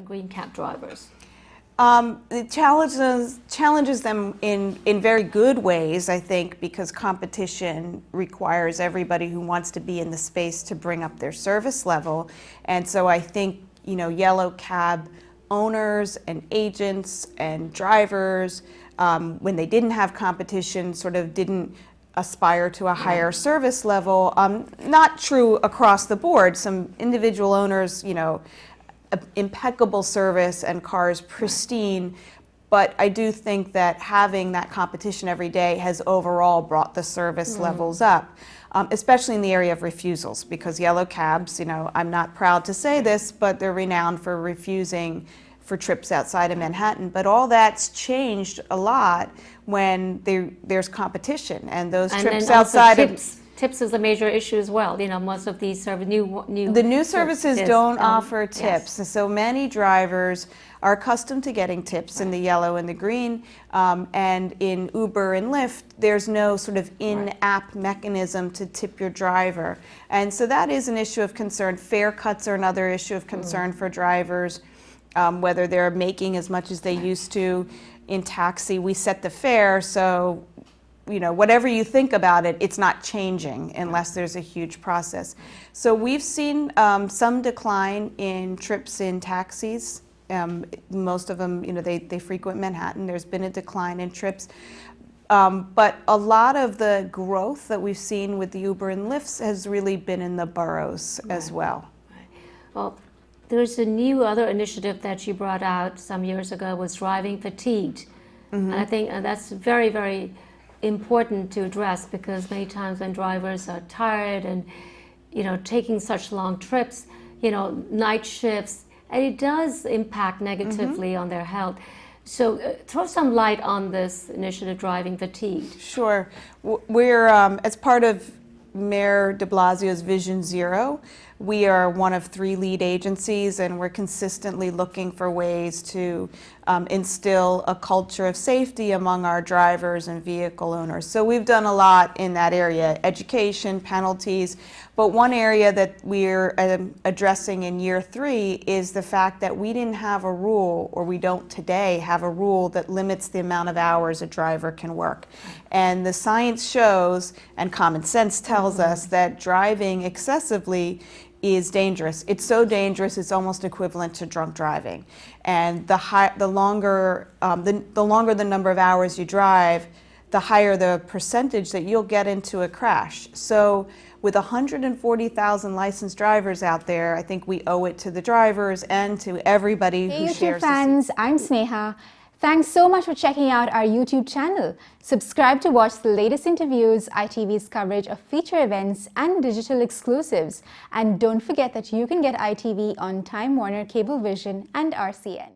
and green cab drivers? It challenges them in very good ways, I think, because competition requires everybody who wants to be in the space to bring up their service level. And so I think, you know, yellow cab owners and agents and drivers, when they didn't have competition, sort of didn't aspire to a higher service level. Not true across the board. Some individual owners, you know, impeccable service and cars pristine, but I do think that having that competition every day has overall brought the service levels up, especially in the area of refusals, because yellow cabs, you know, I'm not proud to say this, but they're renowned for refusing for trips outside of Manhattan, but all that's changed a lot when there's competition, and those trips outside of tips is a major issue as well. You know, most of these the new services don't offer tips. Yes. So many drivers are accustomed to getting tips in the yellow and the green, and in Uber and Lyft, there's no sort of in-app mechanism to tip your driver. And so that is an issue of concern. Fare cuts are another issue of concern for drivers, whether they're making as much as they used to. In taxi, we set the fare, so you know, whatever you think about it, it's not changing unless there's a huge process. So we've seen some decline in trips in taxis. Most of them, you know, they frequent Manhattan. There's been a decline in trips. But a lot of the growth that we've seen with the Uber and Lyfts has really been in the boroughs as well. Well, there's a new other initiative that you brought out some years ago, was driving fatigued. And I think that's very, very important to address, because many times when drivers are tired and, you know, taking such long trips, you know, night shifts, and it does impact negatively on their health. So throw some light on this initiative, driving fatigued. Sure. We're, as part of Mayor de Blasio's Vision Zero, we are one of 3 lead agencies, and we're consistently looking for ways to instill a culture of safety among our drivers and vehicle owners. So we've done a lot in that area, education, penalties, but one area that we're addressing in year 3 is the fact that we didn't have a rule, or we don't today have a rule that limits the amount of hours a driver can work. And the science shows, and common sense tells us, that driving excessively is dangerous. It's so dangerous, it's almost equivalent to drunk driving. And the longer the number of hours you drive, the higher the percentage that you'll get into a crash. So with 140,000 licensed drivers out there, I think we owe it to the drivers and to everybody who shares. Hey YouTube fans, I'm Sneha. Thanks so much for checking out our YouTube channel. Subscribe to watch the latest interviews, ITV's coverage of feature events and digital exclusives. And don't forget that you can get ITV on Time Warner Cablevision and RCN.